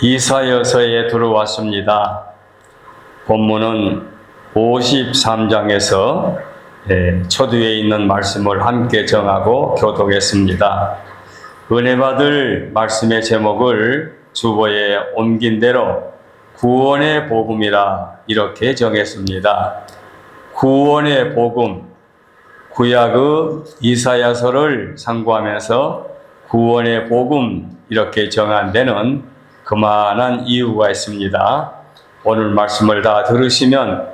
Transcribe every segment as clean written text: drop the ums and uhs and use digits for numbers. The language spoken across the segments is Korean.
이사야서에 들어왔습니다. 본문은 53장에서 초두에 있는 말씀을 함께 정하고 교독했습니다. 은혜 받을 말씀의 제목을 주보에 옮긴 대로 구원의 복음이라 이렇게 정했습니다. 구원의 복음, 구약의 이사야서를 상고하면서 구원의 복음 이렇게 정한 데는 그만한 이유가 있습니다. 오늘 말씀을 다 들으시면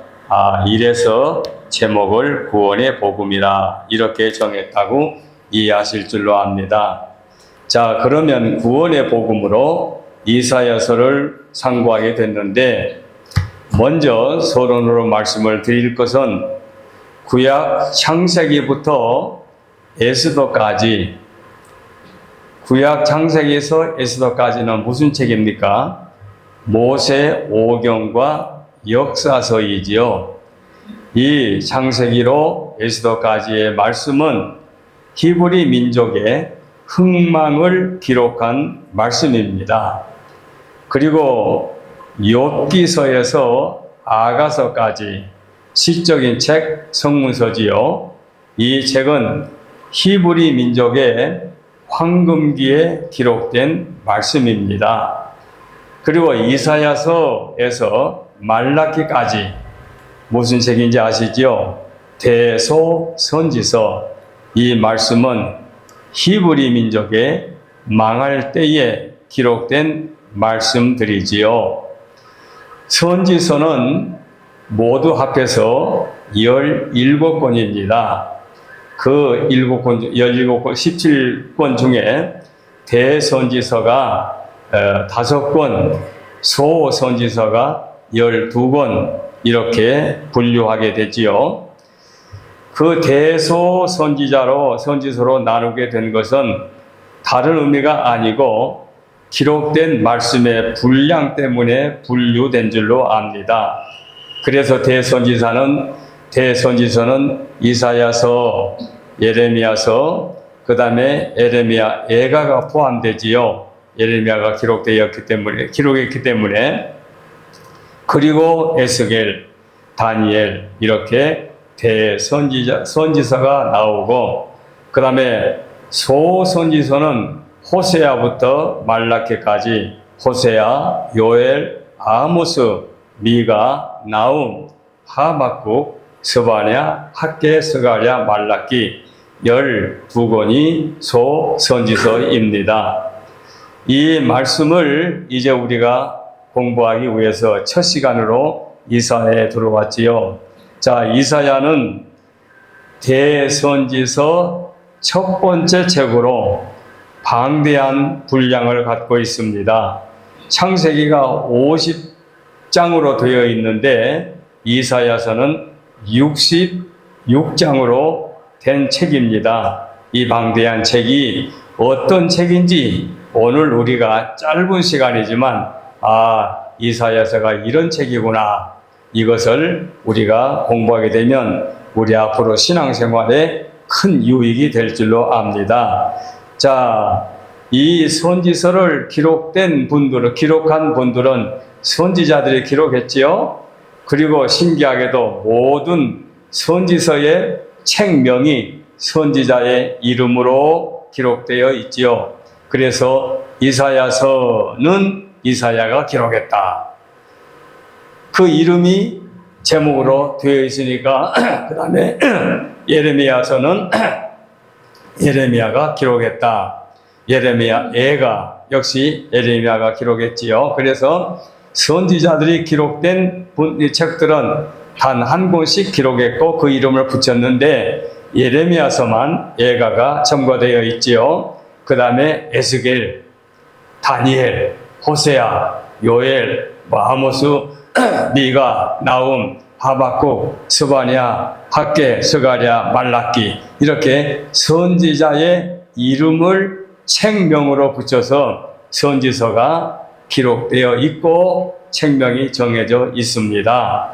이래서 제목을 구원의 복음이라 이렇게 정했다고 이해하실 줄로 압니다. 자, 그러면 구원의 복음으로 이사야서를 상고하게 됐는데, 먼저 서론으로 말씀을 드릴 것은 구약 창세기부터 에스더까지, 구약 창세기에서 에스더까지는 무슨 책입니까? 모세 오경과 역사서이지요. 이 창세기로 에스더까지의 말씀은 히브리 민족의 흥망을 기록한 말씀입니다. 그리고 욥기서에서 아가서까지 시적인 책, 성문서지요. 이 책은 히브리 민족의 황금기에 기록된 말씀입니다. 그리고 이사야서에서 말라기까지 무슨 책인지 아시죠? 대소선지서. 이 말씀은 히브리 민족의 망할 때에 기록된 말씀들이지요. 선지서는 모두 합해서 17권입니다. 그 17권, 17권 중에 대선지서가 5권, 소선지서가 12권 이렇게 분류하게 되지요. 그 선지서로 나누게 된 것은 다른 의미가 아니고 기록된 말씀의 분량 때문에 분류된 줄로 압니다. 그래서 대선지서는 이사야서, 예레미야서, 그 다음에 에레미야, 예가가 포함되지요. 예레미야가 기록했기 때문에. 그리고 에스겔, 다니엘 이렇게 선지서가 나오고, 그 다음에 소선지서는 호세아부터 말라기까지 호세아, 요엘, 아모스, 미가, 나움, 하박국, 스바냐, 학개, 스가랴, 말라기 12권이 소선지서입니다. 이 말씀을 이제 우리가 공부하기 위해서 첫 시간으로 이사야에 들어왔지요. 자, 이사야는 대선지서 첫 번째 책으로 방대한 분량을 갖고 있습니다. 창세기가 50장으로 되어 있는데 이사야서는 66장으로 된 책입니다. 이 방대한 책이 어떤 책인지 오늘 우리가 짧은 시간이지만 이사야서가 이런 책이구나, 이것을 우리가 공부하게 되면 우리 앞으로 신앙생활에 큰 유익이 될 줄로 압니다. 자, 이 선지서를 기록한 분들은 선지자들이 기록했지요. 그리고 신기하게도 모든 선지서의 책명이 선지자의 이름으로 기록되어 있지요. 그래서 이사야서는 이사야가 기록했다, 그 이름이 제목으로 되어 있으니까 그 다음에 예레미야서는 예레미야가 기록했다. 예레미야 역시 예레미야가 기록했지요. 그래서 선지자들이 기록된 책들은 단 한 권씩 기록했고 그 이름을 붙였는데 예레미야서만 예가가 첨가되어 있지요. 그 다음에 에스겔, 다니엘, 호세아, 요엘, 아모스, 미가, 나움, 하박국, 스바냐, 학개, 스가랴, 말라기 이렇게 선지자의 이름을 책명으로 붙여서 선지서가 기록되어 있고 책명이 정해져 있습니다.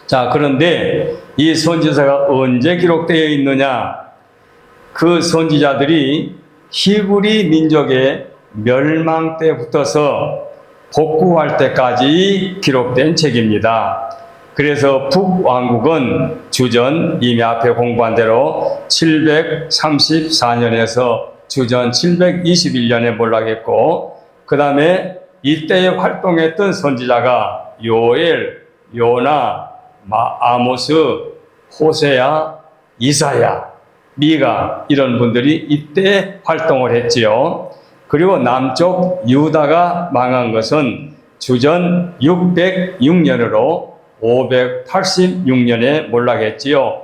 자, 그런데 이 선지서가 언제 기록되어 있느냐? 그 선지자들이 히브리 민족의 멸망 때부터서 복구할 때까지 기록된 책입니다. 그래서 북왕국은 주전 이미 앞에 공부한 대로 734년에서 주전 721년에 몰락했고, 그 다음에 이때에 활동했던 선지자가 요엘, 요나, 아모스, 호세야, 이사야, 미가, 이런 분들이 이때 활동을 했지요. 그리고 남쪽 유다가 망한 것은 주전 606년으로 586년에 몰락했지요.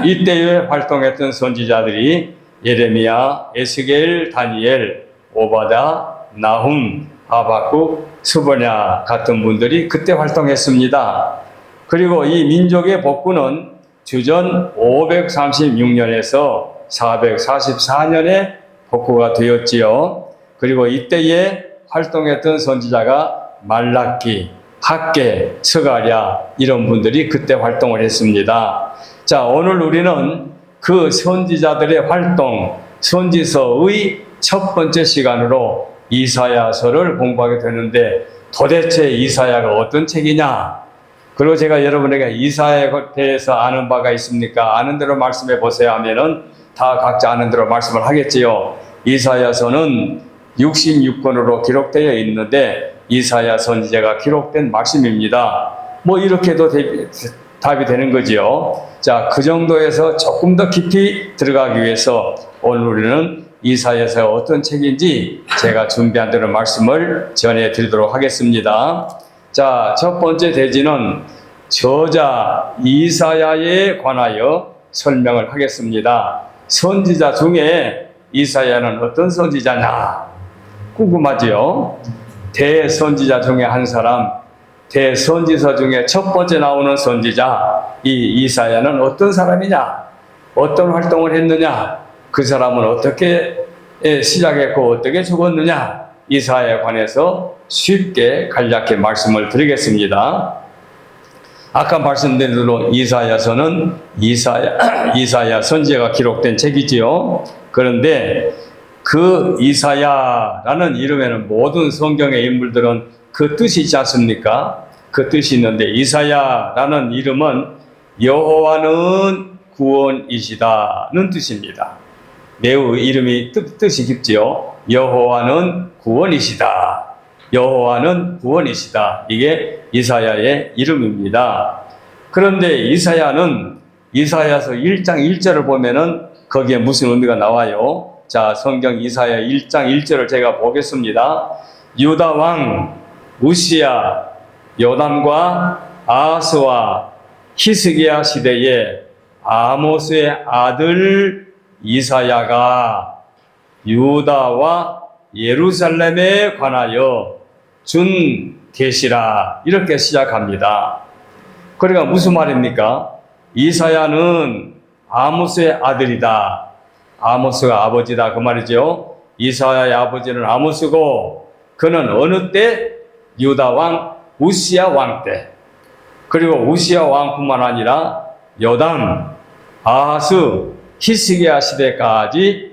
이때에 활동했던 선지자들이 예레미야, 에스겔, 다니엘, 오바다, 나훔, 하박국, 스보냐 같은 분들이 그때 활동했습니다. 그리고 이 민족의 복구는 주전 536년에서 444년에 복구가 되었지요. 그리고 이때에 활동했던 선지자가 말라기, 학개, 스가랴 이런 분들이 그때 활동을 했습니다. 자, 오늘 우리는 그 선지자들의 활동, 선지서의 첫 번째 시간으로 이사야서를 공부하게 되는데, 도대체 이사야가 어떤 책이냐? 그리고 제가 여러분에게 이사야에 대해서 아는 바가 있습니까? 아는 대로 말씀해 보세요 하면은 다 각자 아는 대로 말씀을 하겠지요. 이사야서는 66권으로 기록되어 있는데 이사야 선지자가 기록된 말씀입니다. 뭐 이렇게도 답이 되는 거지요. 자, 그 정도에서 조금 더 깊이 들어가기 위해서 오늘 우리는 이사야서가 어떤 책인지 제가 준비한 대로 말씀을 전해드리도록 하겠습니다. 자, 첫 번째 대지는 저자 이사야에 관하여 설명을 하겠습니다. 선지자 중에 이사야는 어떤 선지자냐? 궁금하지요? 대선지자 중에 한 사람, 대선지서 중에 첫 번째 나오는 선지자, 이 이사야는 어떤 사람이냐? 어떤 활동을 했느냐? 그 사람은 어떻게 시작했고 어떻게 죽었느냐? 이사야에 관해서 쉽게 간략히 말씀을 드리겠습니다. 아까 말씀드린 대로 이사야서는 이사야 선지자가 기록된 책이지요. 그런데 그 이사야라는 이름에는 모든 성경의 인물들은 그 뜻이 있지 않습니까? 그 뜻이 있는데 이사야라는 이름은 여호와는 구원이시다는 뜻입니다. 매우 이름이 뜻이 깊지요. 여호와는 구원이시다. 여호와는 구원이시다. 이게 이사야의 이름입니다. 그런데 이사야는 이사야서 1장 1절을 보면은 거기에 무슨 의미가 나와요? 자, 성경 이사야 1장 1절을 제가 보겠습니다. 유다 왕 우시야, 요담과 아하스와 히스기야 시대에 아모스의 아들 이사야가 유다와 예루살렘에 관하여 준 계시라, 이렇게 시작합니다. 그러니까 무슨 말입니까? 이사야는 아모스의 아들이다. 아모스가 아버지다 그 말이죠. 이사야의 아버지는 아모스고 그는 어느 때? 유다 왕 우시야 왕 때. 그리고 우시야 왕뿐만 아니라 요담, 아하스, 히스기야 시대까지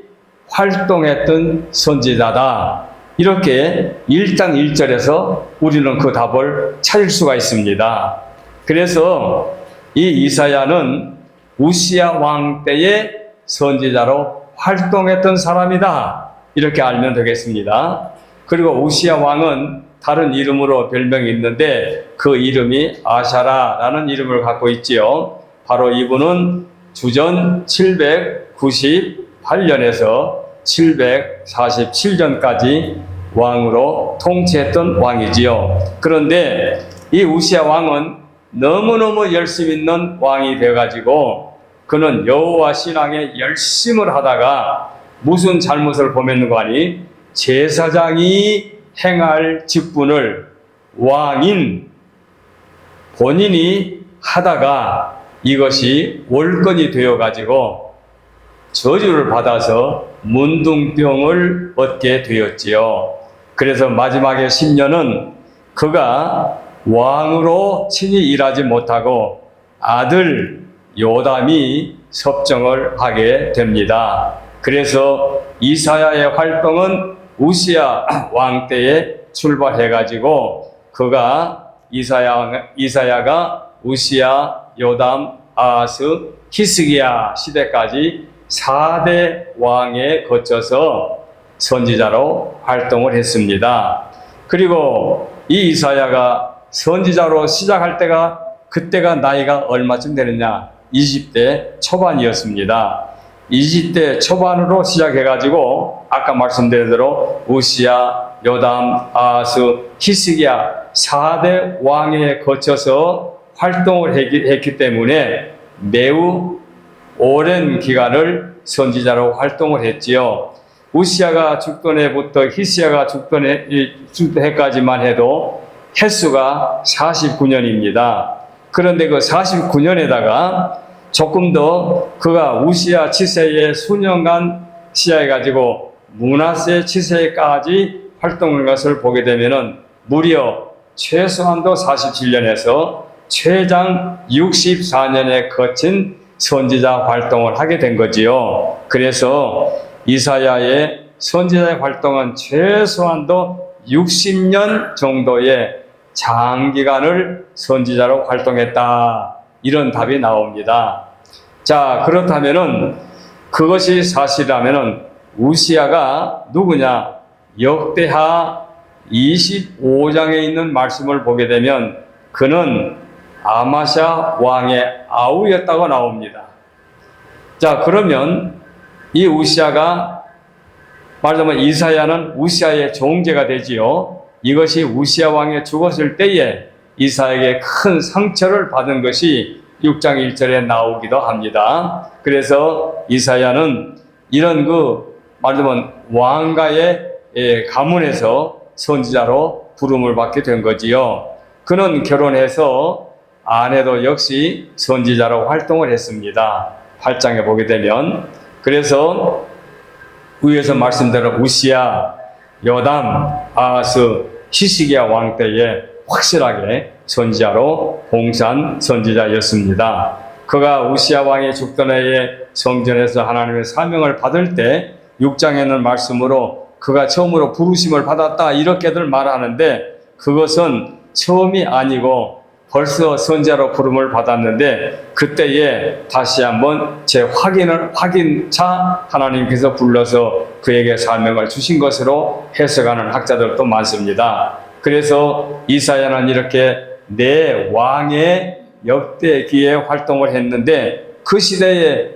활동했던 선지자다. 이렇게 1장 1절에서 우리는 그 답을 찾을 수가 있습니다. 그래서 이 이사야는 우시야 왕 때의 선지자로 활동했던 사람이다. 이렇게 알면 되겠습니다. 그리고 우시야 왕은 다른 이름으로 별명이 있는데 그 이름이 아샤라라는 이름을 갖고 있지요. 바로 이분은 주전 798년에서 747년까지 왕으로 통치했던 왕이지요. 그런데 이 우시야 왕은 너무너무 열심 있는 왕이 돼가지고 그는 여호와 신앙에 열심을 하다가 무슨 잘못을 범했는가 하니 제사장이 행할 직분을 왕인 본인이 하다가 이것이 월권이 되어가지고 저주를 받아서 문둥병을 얻게 되었지요. 그래서 마지막에 10년은 그가 왕으로 친히 일하지 못하고 아들 요담이 섭정을 하게 됩니다. 그래서 이사야의 활동은 우시야 왕 때에 출발해가지고 그가 이사야가 우시야, 요담, 아하스, 히스기야 시대까지 4대 왕에 거쳐서 선지자로 활동을 했습니다. 그리고 이 이사야가 선지자로 시작할 때가 그때가 나이가 얼마쯤 되느냐? 20대 초반이었습니다. 20대 초반으로 시작해가지고 아까 말씀드린 대로 우시야, 요담, 아하스, 히스기야 4대 왕에 거쳐서 활동을 했기 때문에 매우 오랜 기간을 선지자로 활동을 했지요. 우시야가 죽던 해부터 히스기야가 죽던 해까지만 해도 횟수가 49년입니다. 그런데 그 49년에다가 조금 더 그가 우시야 치세에 수년간 시작해가지고 므낫세 치세까지 활동한 것을 보게 되면은 무려 최소한도 47년에서 최장 64년에 거친 선지자 활동을 하게 된 거지요. 그래서 이사야의 선지자의 활동은 최소한도 60년 정도의 장기간을 선지자로 활동했다. 이런 답이 나옵니다. 자, 그렇다면은 그것이 사실이라면은 우시야가 누구냐? 역대하 25장에 있는 말씀을 보게 되면 그는 아마샤 왕의 아우였다고 나옵니다. 자, 그러면 이 우시야가 말하자면 이사야는 우시야의 종제가 되지요. 이것이 우시야 왕이 죽었을 때에 이사야에게 큰 상처를 받은 것이 6장 1절에 나오기도 합니다. 그래서 이사야는 이런 말하자면 왕가의 가문에서 선지자로 부름을 받게 된 거지요. 그는 결혼해서 아내도 역시 선지자로 활동을 했습니다. 8장에 보게 되면 그래서 위에서 말씀대로 우시야, 요담, 아하스, 히스기야 왕 때에 확실하게 선지자로 봉사한 선지자였습니다. 그가 우시야 왕이 죽던 해에 성전에서 하나님의 사명을 받을 때 6장에는 말씀으로 그가 처음으로 부르심을 받았다 이렇게들 말하는데 그것은 처음이 아니고 벌써 선지자로 부름을 받았는데 그때에 다시 한번 확인차 하나님께서 불러서 그에게 사명을 주신 것으로 해석하는 학자들도 많습니다. 그래서 이사야는 이렇게 내 왕의 역대기에 활동을 했는데 그 시대에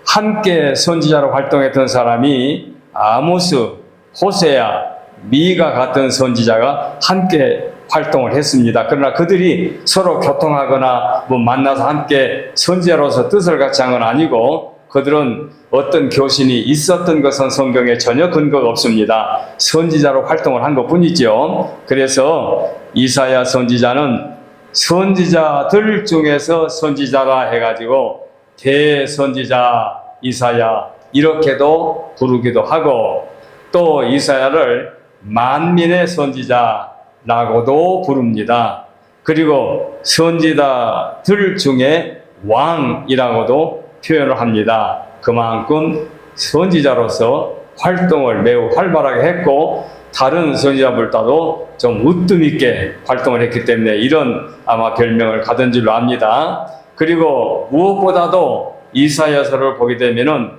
함께 선지자로 활동했던 사람이 아모스, 호세야, 미가 같은 선지자가 함께 활동을 했습니다. 그러나 그들이 서로 교통하거나 만나서 함께 선지자로서 뜻을 같이 한 건 아니고 그들은 어떤 교신이 있었던 것은 성경에 전혀 근거가 없습니다. 선지자로 활동을 한 것뿐이죠. 그래서 이사야 선지자는 선지자들 중에서 선지자라 해가지고 대선지자 이사야 이렇게도 부르기도 하고 또 이사야를 만민의 선지자라고도 부릅니다. 그리고 선지자들 중에 왕이라고도 표현을 합니다. 그만큼 선지자로서 활동을 매우 활발하게 했고 다른 선지자들보다도 좀 으뜸 있게 활동을 했기 때문에 이런 아마 별명을 받은 줄로 압니다. 그리고 무엇보다도 이사야서를 보게 되면은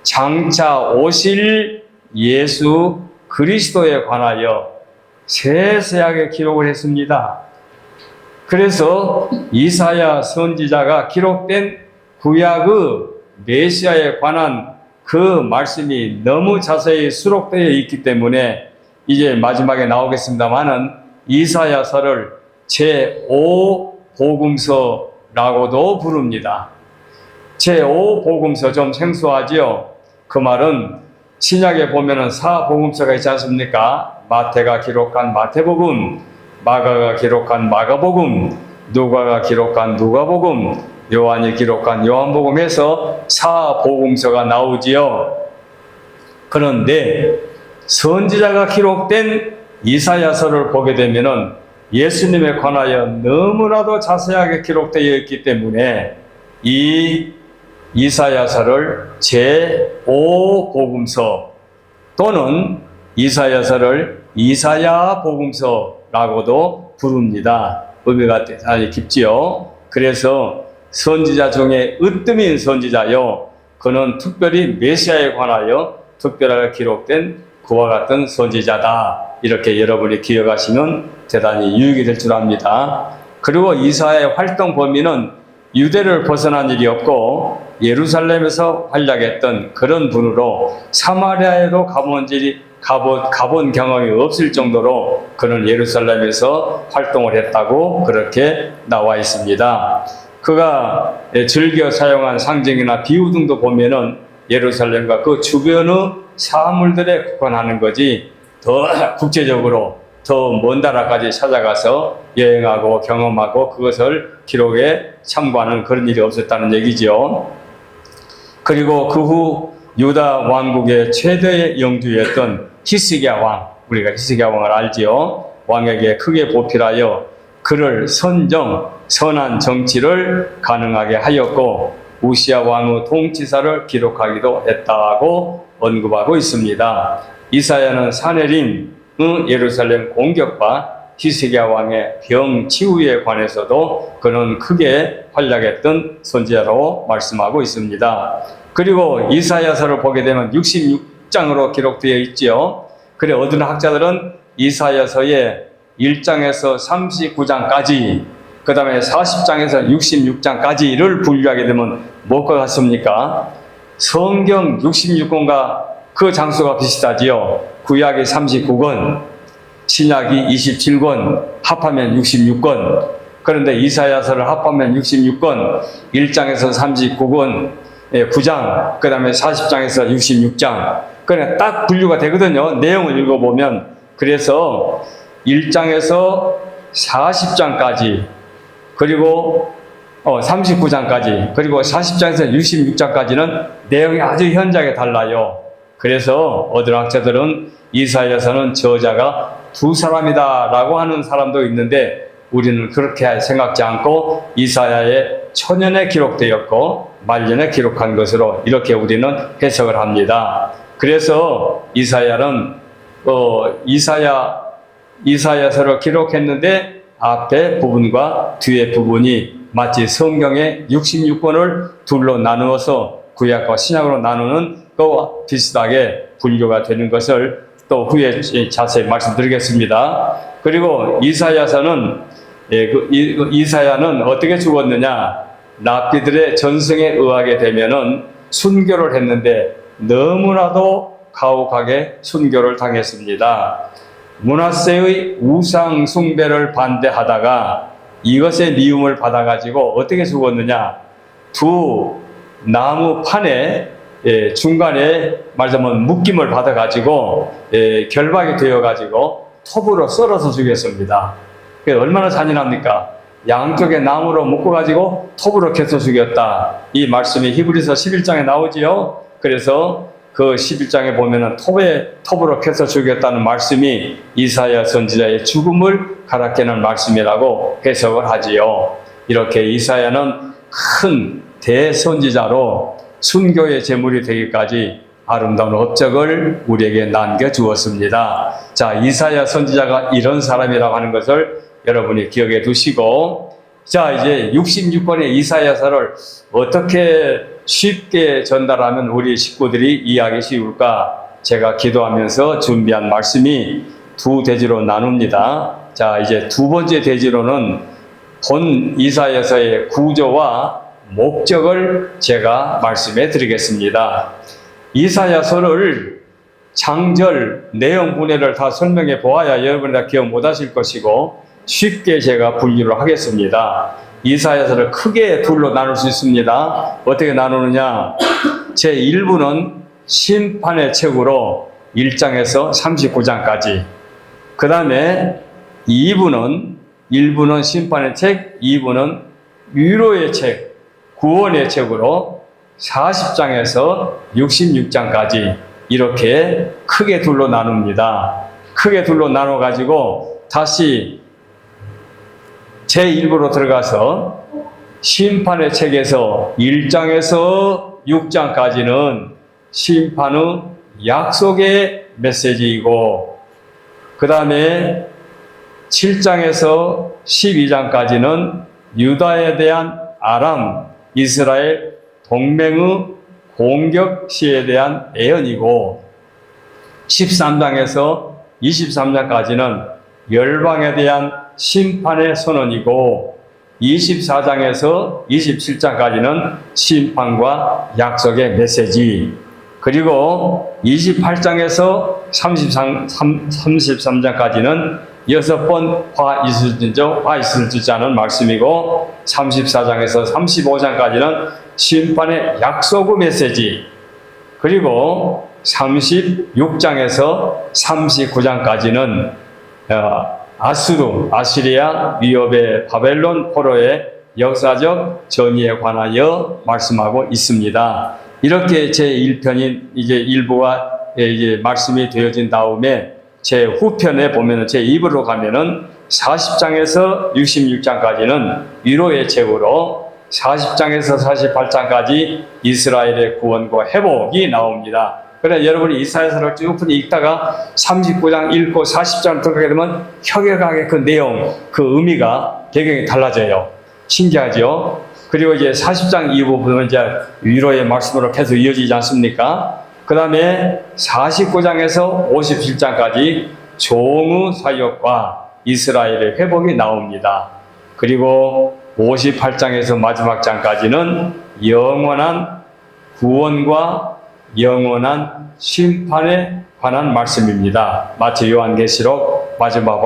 장차 오실 예수 그리스도에 관하여 세세하게 기록을 했습니다. 그래서 이사야 선지자가 기록된 구약의 메시아에 관한 그 말씀이 너무 자세히 수록되어 있기 때문에 이제 마지막에 나오겠습니다만은 이사야서를 제5복음서라고도 부릅니다. 제5복음서 좀 생소하지요? 그 말은 신약에 보면은 4복음서가 있지 않습니까? 마태가 기록한 마태복음, 마가가 기록한 마가복음, 누가가 기록한 누가복음, 요한이 기록한 요한복음에서 4복음서가 나오지요. 그런데 선지자가 기록된 이사야서를 보게 되면은 예수님에 관하여 너무나도 자세하게 기록되어 있기 때문에 이 이사야서를 제5복음서 또는 이사야서를 이사야 복음서라고도 부릅니다. 의미가 대단히 깊지요. 그래서 선지자 중에 으뜸인 선지자요, 그는 특별히 메시아에 관하여 특별하게 기록된 그와 같은 선지자다. 이렇게 여러분이 기억하시면 대단히 유익이 될 줄 압니다. 그리고 이사야의 활동 범위는 유대를 벗어난 일이 없고 예루살렘에서 활약했던 그런 분으로 사마리아에도 가본 경험이 없을 정도로 그는 예루살렘에서 활동을 했다고 그렇게 나와 있습니다. 그가 즐겨 사용한 상징이나 비유 등도 보면은 예루살렘과 그 주변의 사물들에 국한하는 거지, 더 국제적으로 더 먼 나라까지 찾아가서 여행하고 경험하고 그것을 기록에 참고하는 그런 일이 없었다는 얘기죠. 그리고 그 후 유다 왕국의 최대의 영주였던 히스기야 왕, 우리가 히스기야 왕을 알지요. 왕에게 크게 보필하여 그를 선한 정치를 가능하게 하였고 우시야 왕의 통치사를 기록하기도 했다고 언급하고 있습니다. 이사야는 사내림의 예루살렘 공격과 히스기야 왕의 병 치유에 관해서도 그는 크게 활약했던 선지자로 말씀하고 있습니다. 그리고 이사야서를 보게 되면 66장으로 기록되어 있죠. 그래 어떤 학자들은 이사야서의 1장에서 39장까지, 그 다음에 40장에서 66장까지를 분류하게 되면 뭐가 같습니까? 성경 66권과 그 장수가 비슷하지요. 구약이 39권, 신약이 27권, 합하면 66권. 그런데 이사야서를 합하면 66권, 1장에서 39권, 9장, 그 다음에 40장에서 66장. 그래 딱 분류가 되거든요. 내용을 읽어보면. 그래서 1장에서 40장까지, 그리고 39장까지, 그리고 40장에서 66장까지는 내용이 아주 현저하게 달라요. 그래서 어떤 학자들은 이사야서는 저자가 두 사람이다 라고 하는 사람도 있는데, 우리는 그렇게 생각지 않고 이사야의 초년에 기록되었고 말년에 기록한 것으로 이렇게 우리는 해석을 합니다. 그래서 이사야는 이사야서를 기록했는데 앞에 부분과 뒤에 부분이 마치 성경의 66권을 둘로 나누어서 구약과 신약으로 나누는 것과 비슷하게 분류가 되는 것을 또 후에 자세히 말씀드리겠습니다. 그리고 이사야는 어떻게 죽었느냐? 랍비들의 전승에 의하게 되면은 순교를 했는데 너무나도 가혹하게 순교를 당했습니다. 므낫세의 우상 숭배를 반대하다가 이것의 미움을 받아가지고 어떻게 죽었느냐? 두 나무 판에 중간에 말하자면 묶임을 받아가지고 결박이 되어가지고 톱으로 썰어서 죽였습니다. 얼마나 잔인합니까? 양쪽에 나무로 묶어가지고 톱으로 캐서 죽였다. 이 말씀이 히브리서 11장에 나오지요. 그래서 그 11장에 보면은 톱으로 캐서 죽였다는 말씀이 이사야 선지자의 죽음을 가라앉히는 말씀이라고 해석을 하지요. 이렇게 이사야는 큰 대선지자로 순교의 제물이 되기까지 아름다운 업적을 우리에게 남겨주었습니다. 자, 이사야 선지자가 이런 사람이라고 하는 것을 여러분이 기억해 두시고, 자, 이제 66권의 이사야서를 어떻게 쉽게 전달하면 우리 식구들이 이해하기 쉬울까? 제가 기도하면서 준비한 말씀이 두 대지로 나눕니다. 자, 이제 두 번째 대지로는 본 이사야서의 구조와 목적을 제가 말씀해 드리겠습니다. 이사야서를 장절, 내용 분해를 다 설명해 보아야 여러분이 다 기억 못 하실 것이고, 쉽게 제가 분류를 하겠습니다. 이사야서를 크게 둘로 나눌 수 있습니다. 어떻게 나누느냐? 제1부는 심판의 책으로 1장에서 39장까지. 그 다음에 1부는 심판의 책, 2부는 위로의 책, 구원의 책으로 40장에서 66장까지 이렇게 크게 둘로 나눕니다. 크게 둘로 나눠가지고 다시 제1부로 들어가서 심판의 책에서 1장에서 6장까지는 심판의 약속의 메시지이고, 그 다음에 7장에서 12장까지는 유다에 대한 아람, 이스라엘 동맹의 공격 시에 대한 예언이고 13장에서 23장까지는 열방에 대한 심판의 선언이고 24장에서 27장까지는 심판과 약속의 메시지, 그리고 28장에서 33장까지는 6번 화 있을 줄자는 말씀이고 34장에서 35장까지는 심판의 약속의 메시지, 그리고 36장에서 39장까지는 아시리아 위협의 바벨론 포로의 역사적 전이에 관하여 말씀하고 있습니다. 이렇게 제 1편인 이제 일부가 이제 말씀이 되어진 다음에 제 후편에 보면은 제 2부로 가면은 40장에서 66장까지는 위로의 책으로 40장에서 48장까지 이스라엘의 구원과 회복이 나옵니다. 그래 여러분이 이사야서를 쭉 읽다가 39장 읽고 40장 들어가게 되면 혁혁하게 그 내용, 그 의미가 배경이 달라져요. 신기하죠? 그리고 이제 40장 이후 보면 이제 위로의 말씀으로 계속 이어지지 않습니까? 그 다음에 49장에서 57장까지 종의 사역과 이스라엘의 회복이 나옵니다. 그리고 58장에서 마지막 장까지는 영원한 구원과 영원한 심판에 관한 말씀입니다. 마태, 요한계시록 마지막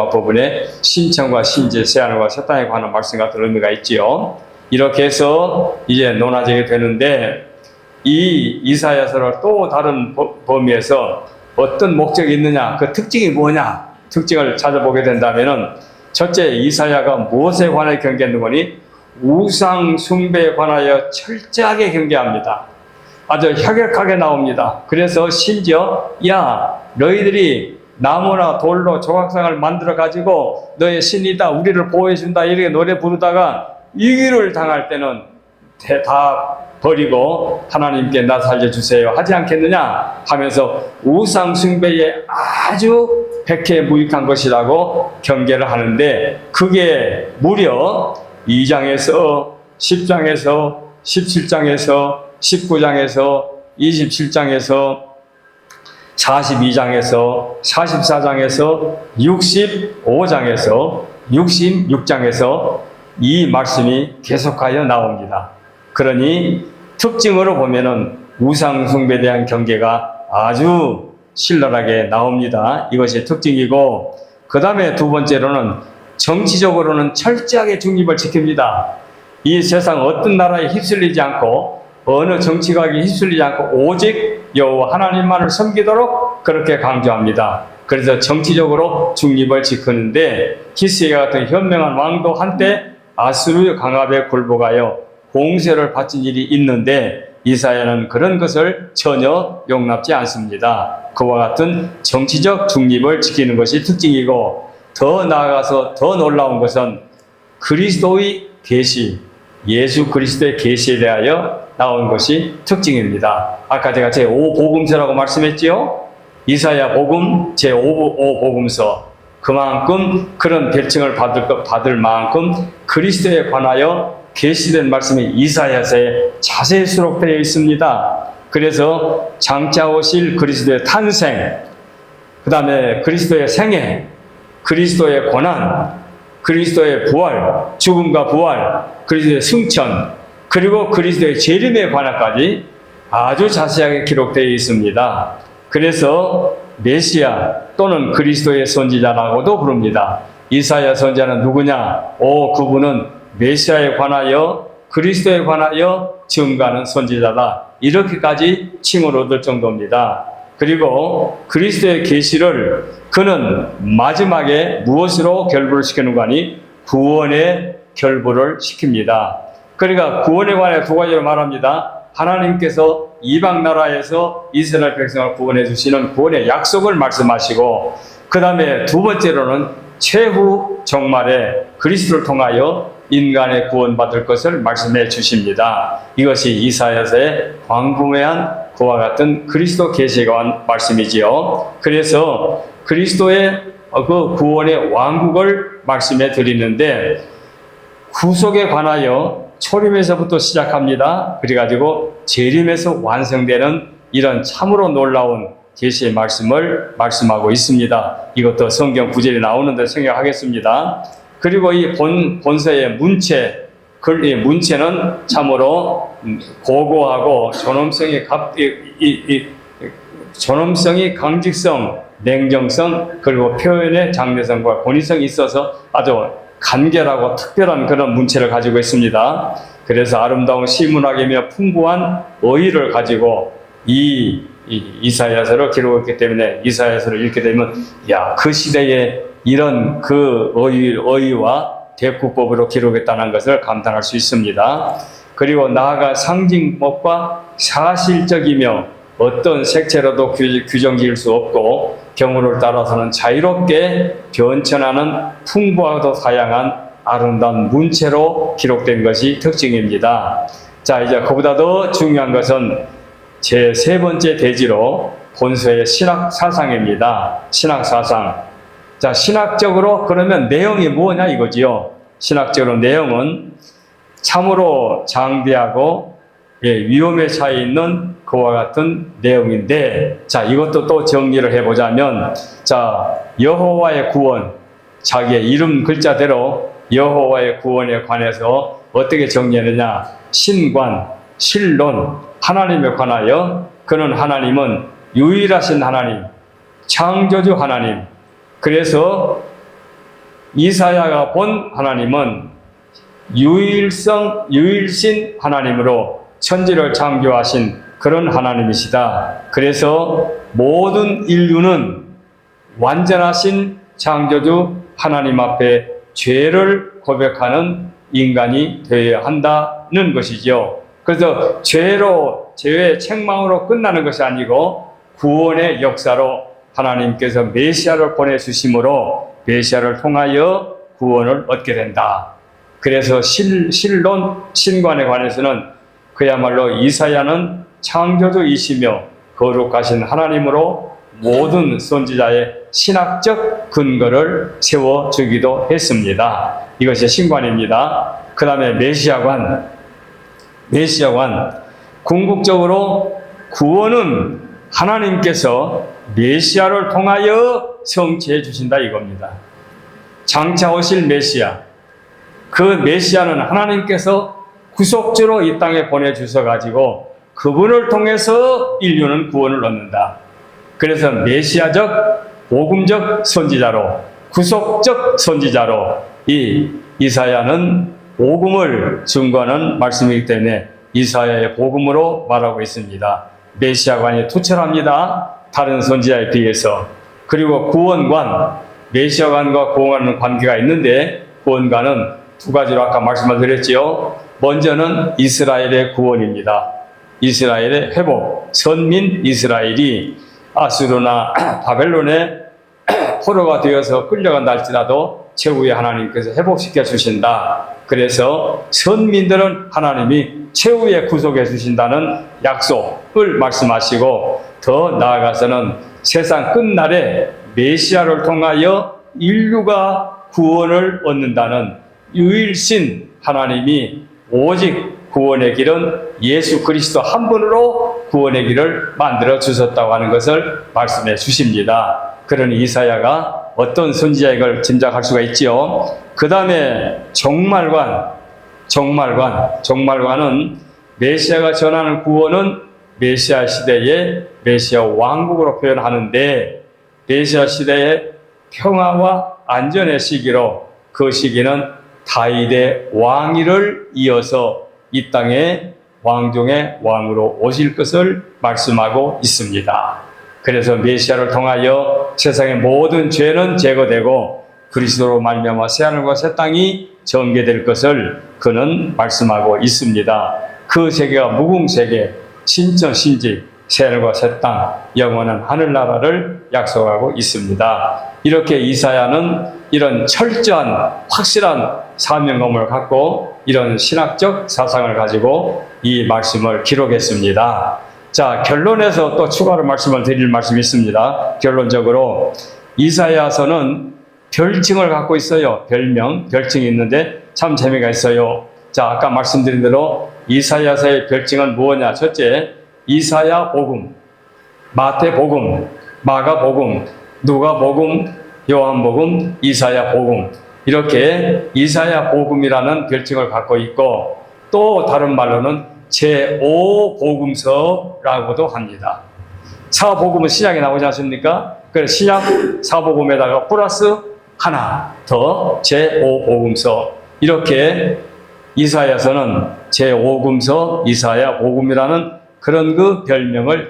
부분에 신천과 신제, 새하늘과 새 땅에 관한 말씀 같은 의미가 있지요. 이렇게 해서 이제 논하게 되는데 이 이사야서를 또 다른 범위에서 어떤 목적이 있느냐, 그 특징이 뭐냐, 특징을 찾아보게 된다면은 첫째, 이사야가 무엇에 관하여 경계하는 거니? 우상 숭배에 관하여 철저하게 경계합니다. 아주 혁혁하게 나옵니다. 그래서 심지어 야 너희들이 나무나 돌로 조각상을 만들어 가지고 너의 신이다 우리를 보호해준다 이렇게 노래 부르다가 위기를 당할 때는 다 버리고 하나님께 나 살려주세요 하지 않겠느냐 하면서 우상 숭배에 아주 백해무익한 것이라고 경계를 하는데 그게 무려 2장에서 10장에서 17장에서 19장에서 27장에서 42장에서 44장에서 65장에서 66장에서 이 말씀이 계속하여 나옵니다. 그러니 특징으로 보면은 우상 숭배에 대한 경계가 아주 신랄하게 나옵니다. 이것이 특징이고 그 다음에 두 번째로는 정치적으로는 철저하게 중립을 지킵니다. 이 세상 어떤 나라에 휩쓸리지 않고 어느 정치각에 휩쓸리지 않고 오직 여호와 하나님만을 섬기도록 그렇게 강조합니다. 그래서 정치적으로 중립을 지키는데 히스기야 같은 현명한 왕도 한때 아수르 강압에 굴복하여 공세를 바친 일이 있는데 이사야는 그런 것을 전혀 용납지 않습니다. 그와 같은 정치적 중립을 지키는 것이 특징이고 더 나아가서 더 놀라운 것은 그리스도의 계시, 예수 그리스도의 계시에 대하여 나온 것이 특징입니다. 아까 제가 제5복음서라고 말씀했지요. 이사야 복음 제5복음서 그만큼 그런 별칭을 받을 만큼 그리스도에 관하여 계시된 말씀이 이사야서에 자세히 수록되어 있습니다. 그래서 장차 오실 그리스도의 탄생, 그 다음에 그리스도의 생애, 그리스도의 고난, 그리스도의 부활, 죽음과 부활, 그리스도의 승천, 그리고 그리스도의 재림에 관한까지 아주 자세하게 기록되어 있습니다. 그래서 메시아 또는 그리스도의 선지자라고도 부릅니다. 이사야 선지자는 누구냐? 그분은 메시아에 관하여 그리스도에 관하여 증거하는 선지자다. 이렇게까지 칭을 얻을 정도입니다. 그리고 그리스도의 계시를 그는 마지막에 무엇으로 결부를 시키는 거니? 구원의 결부를 시킵니다. 그러니까 구원에 관해 두 가지로 말합니다. 하나님께서 이방 나라에서 이스라엘 백성을 구원해 주시는 구원의 약속을 말씀하시고 그 다음에 두 번째로는 최후 종말에 그리스도를 통하여 인간의 구원받을 것을 말씀해 주십니다. 이것이 이사야서의 광범위한 그와 같은 그리스도 계시에 관한 말씀이지요. 그래서 그리스도의 그 구원의 왕국을 말씀해 드리는데, 구속에 관하여 초림에서부터 시작합니다. 그래가지고 재림에서 완성되는 이런 참으로 놀라운 계시의 말씀을 말씀하고 있습니다. 이것도 성경 구절이 나오는데 생각하겠습니다. 그리고 이 본서의 문체, 이 문체는 참으로 고고하고 존엄성이 강직성, 냉정성, 그리고 표현의 장래성과 권위성이 있어서 아주 간결하고 특별한 그런 문체를 가지고 있습니다. 그래서 아름다운 시문학이며 풍부한 어휘를 가지고 이사야서를 기록했기 때문에, 이사야서를 읽게 되면 그 시대에 이런 그 어휘와 대구법으로 기록했다는 것을 감탄할 수 있습니다. 그리고 나아가 상징법과 사실적이며 어떤 색채로도 규정 지을 수 없고 경우를 따라서는 자유롭게 변천하는 풍부하고 다양한 아름다운 문체로 기록된 것이 특징입니다. 자, 이제 그보다 더 중요한 것은 제 세 번째 대지로 본서의 신학 사상입니다. 신학 사상. 자, 신학적으로 그러면 내용이 뭐냐 이거지요. 신학적으로 내용은 참으로 장대하고 위험에 차이 있는 그와 같은 내용인데, 자, 이것도 또 정리를 해보자면, 자, 여호와의 구원, 자기의 이름 글자대로 여호와의 구원에 관해서 어떻게 정리하느냐. 신관, 신론, 하나님에 관하여 그는 하나님은 유일하신 하나님, 창조주 하나님. 그래서 이사야가 본 하나님은 유일신 하나님으로 천지를 창조하신 그런 하나님이시다. 그래서 모든 인류는 완전하신 창조주 하나님 앞에 죄를 고백하는 인간이 되어야 한다는 것이죠. 그래서 죄의 책망으로 끝나는 것이 아니고 구원의 역사로 하나님께서 메시아를 보내주심으로 메시아를 통하여 구원을 얻게 된다. 그래서 신론, 신관에 관해서는 그야말로 이사야는 창조주이시며 거룩하신 하나님으로 모든 선지자의 신학적 근거를 세워주기도 했습니다. 이것이 신관입니다. 그 다음에 메시아관. 궁극적으로 구원은 하나님께서 메시아를 통하여 성취해 주신다 이겁니다. 장차 오실 메시아. 그 메시아는 하나님께서 구속주로 이 땅에 보내주셔가지고 그분을 통해서 인류는 구원을 얻는다. 그래서 메시아적, 복음적 선지자로, 구속적 선지자로 이 이사야는 복음을 증거하는 말씀이기 때문에 이사야의 복음으로 말하고 있습니다. 메시아관이 투철합니다. 다른 선지자에 비해서. 그리고 구원관, 메시아관과 구원관은 관계가 있는데 구원관은 두 가지로 아까 말씀을 드렸지요. 먼저는 이스라엘의 구원입니다. 이스라엘의 회복, 선민 이스라엘이 아수르나 바벨론의 포로가 되어서 끌려간다 할지라도 최후에 하나님께서 회복시켜 주신다. 그래서 선민들은 하나님이 최후에 구속해 주신다는 약속을 말씀하시고, 더 나아가서는 세상 끝날에 메시아를 통하여 인류가 구원을 얻는다는 유일신 하나님이 오직 구원의 길은 예수 그리스도 한 분으로 구원의 길을 만들어 주셨다고 하는 것을 말씀해 주십니다. 그러니 이사야가 어떤 선지자인 걸 짐작할 수가 있지요. 그 다음에 종말관은 메시아가 전하는 구원은 메시아 시대의 메시아 왕국으로 표현하는데, 메시아 시대의 평화와 안전의 시기로 그 시기는 다윗의 왕위를 이어서 이 땅에 왕중의 왕으로 오실 것을 말씀하고 있습니다. 그래서 메시아를 통하여 세상의 모든 죄는 제거되고 그리스도로 말미암아 새하늘과 새 땅이 정개될 것을 그는 말씀하고 있습니다. 그 세계가 무궁세계, 신천신지, 새하늘과 새 땅, 영원한 하늘나라를 약속하고 있습니다. 이렇게 이사야는 이런 철저한 확실한 사명감을 갖고 이런 신학적 사상을 가지고 이 말씀을 기록했습니다. 자, 결론에서 또 추가로 말씀을 드릴 말씀이 있습니다. 결론적으로 이사야서는 별칭을 갖고 있어요. 별칭이 있는데 참 재미가 있어요. 자, 아까 말씀드린 대로 이사야서의 별칭은 뭐냐? 첫째, 이사야 복음, 마태 복음, 마가 복음, 누가 복음, 요한 복음, 이사야 복음. 이렇게 이사야 복음이라는 별칭을 갖고 있고, 또 다른 말로는 제5복음서라고도 합니다. 사복음은 신약에 나오지 않습니까? 그래서 신약 사복음에다가 플러스 하나 더 제5복음서. 이렇게 이사야서는 제5금서 이사야 복음이라는 그런 그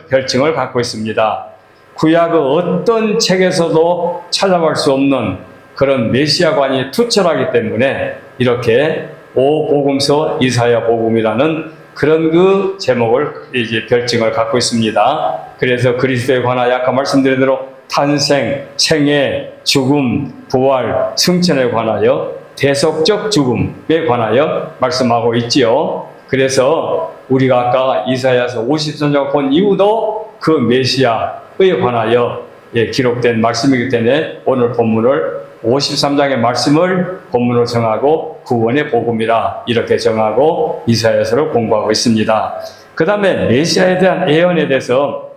별칭을 갖고 있습니다. 구약의 어떤 책에서도 찾아볼 수 없는 그런 메시아관이 투철하기 때문에 이렇게 오복음서 이사야 복음이라는 그런 그 제목을 이제 별칭을 갖고 있습니다. 그래서 그리스도에 관하여 아까 말씀드린 대로 탄생, 생애, 죽음, 부활, 승천에 관하여 대속적 죽음에 관하여 말씀하고 있지요. 그래서 우리가 아까 이사야서 53장을 본 이후도 그 메시아에 관하여 기록된 말씀이기 때문에 오늘 본문을 53장의 말씀을 본문으로 정하고 구원의 복음이라 이렇게 정하고 이사야서를 공부하고 있습니다. 그 다음에 메시아에 대한 예언에 대해서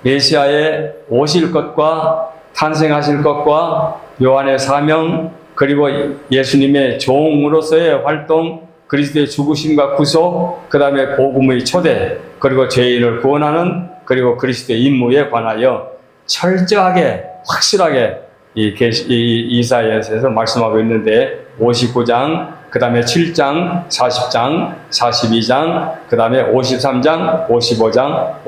메시아의 오실 것과 탄생하실 것과 요한의 사명 그리고 예수님의 종으로서의 활동, 그리스도의 죽으심과 구속, 그 다음에 복음의 초대, 그리고 죄인을 구원하는, 그리고 그리스도의 임무에 관하여 철저하게, 확실하게 이사야서에서 말씀하고 있는데 59장, 그 다음에 7장, 40장, 42장, 그 다음에 53장, 55장,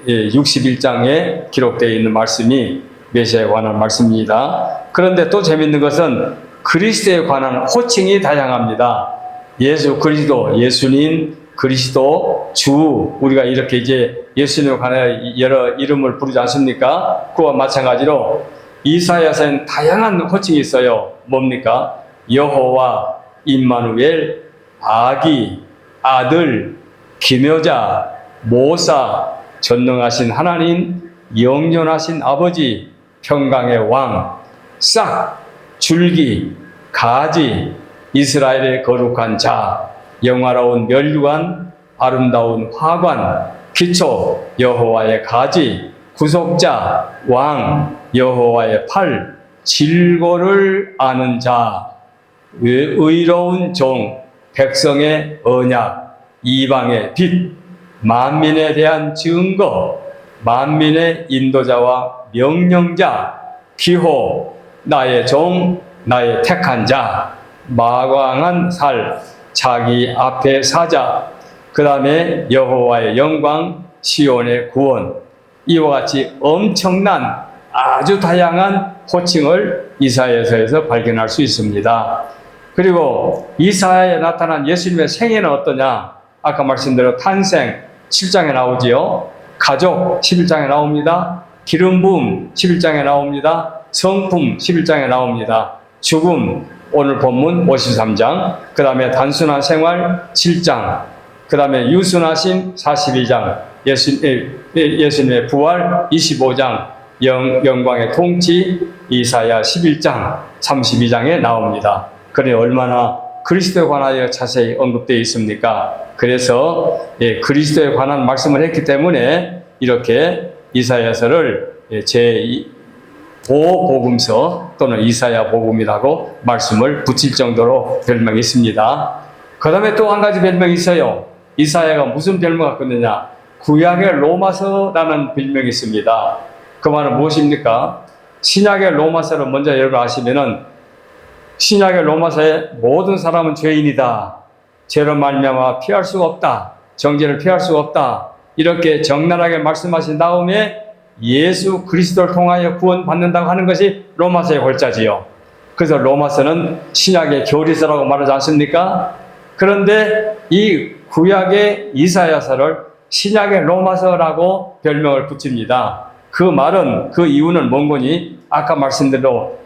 61장에 기록되어 있는 말씀이 메시아에 관한 말씀입니다. 그런데 또 재밌는 것은 그리스도에 관한 호칭이 다양합니다. 예수 그리스도, 예수님, 그리스도, 주, 우리가 이렇게 이제 예수님에 관하여 여러 이름을 부르지 않습니까? 그와 마찬가지로 이사야서에는 다양한 호칭이 있어요. 뭡니까? 여호와, 임마누엘, 아기, 아들, 기묘자, 모사, 전능하신 하나님, 영존하신 아버지, 평강의 왕, 싹, 줄기, 가지, 이스라엘의 거룩한 자, 영화로운 멸류관, 아름다운 화관, 기초, 여호와의 가지, 구속자, 왕, 여호와의 팔, 질고를 아는 자, 의로운 종, 백성의 언약, 이방의 빛, 만민에 대한 증거, 만민의 인도자와 명령자, 기호, 나의 종, 나의 택한 자, 마광한 살, 자기 앞에 사자, 그 다음에 여호와의 영광, 시온의 구원. 이와 같이 엄청난 아주 다양한 호칭을 이사야서에서 발견할 수 있습니다. 그리고 이사야에 나타난 예수님의 생애는 어떠냐? 아까 말씀드린 탄생 7장에 나오지요. 가족 11장에 나옵니다. 기름 부음 11장에 나옵니다. 성품 11장에 나옵니다. 죽음 오늘 본문 53장, 그 다음에 단순한 생활 7장, 그 다음에 유순하심 42장, 예수님의 부활 25장, 영광의 통치 이사야 11장, 32장에 나옵니다. 그래 얼마나 그리스도에 관하여 자세히 언급되어 있습니까? 그래서 그리스도에 관한 말씀을 했기 때문에 이렇게 이사야서를 제5복음서 또는 이사야 복음이라고 말씀을 붙일 정도로 별명이 있습니다. 그 다음에 또 한 가지 별명이 있어요. 이사야가 무슨 별명을 갖고 있느냐? 구약의 로마서라는 별명이 있습니다. 그 말은 무엇입니까? 신약의 로마서를 먼저 여러분 아시면은 신약의 로마서에 모든 사람은 죄인이다. 죄로 말미암아 피할 수가 없다. 정죄를 피할 수가 없다. 이렇게 적나라하게 말씀하신 다음에 예수 그리스도를 통하여 구원받는다고 하는 것이 로마서의 골자지요. 그래서 로마서는 신약의 교리서라고 말하지 않습니까? 그런데 이 구약의 이사야서를 신약의 로마서라고 별명을 붙입니다. 그 말은, 그 이유는 뭔 거니? 아까 말씀대로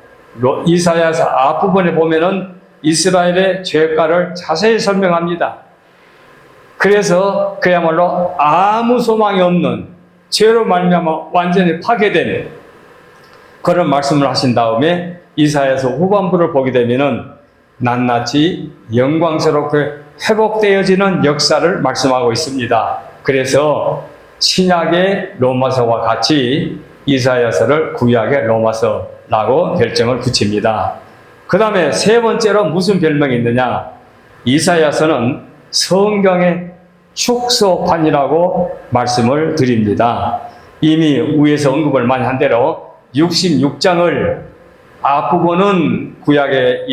이사야서 앞부분에 보면은 이스라엘의 죄가를 자세히 설명합니다. 그래서 그야말로 아무 소망이 없는 죄로 말미암아 완전히 파괴된 그런 말씀을 하신 다음에 이사야서 후반부를 보게 되면은 낱낱이 영광스럽게 회복되어지는 역사를 말씀하고 있습니다. 그래서 신약의 로마서와 같이 이사야서를 구약의 로마서라고 별점을 붙입니다. 그 다음에 세 번째로 무슨 별명이 있느냐? 이사야서는 성경의 축소판이라고 말씀을 드립니다. 이미 위에서 언급을 많이 한 대로 66장을 앞부분은 구약의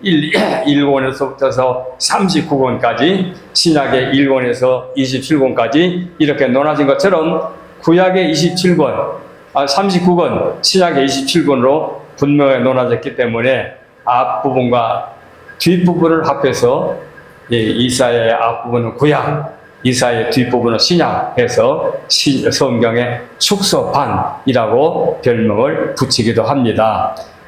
1권에서부터 39권까지, 신약의 1권에서 27권까지 이렇게 나눠진 것처럼 구약의 39권, 신약의 27권으로 분명히 나눠졌기 때문에 앞부분과 뒷부분을 합해서 이사야의 앞부분은 구약, 이사야의 뒷부분은 신약 해서 성경의 축소판이라고 별명을 붙이기도 합니다.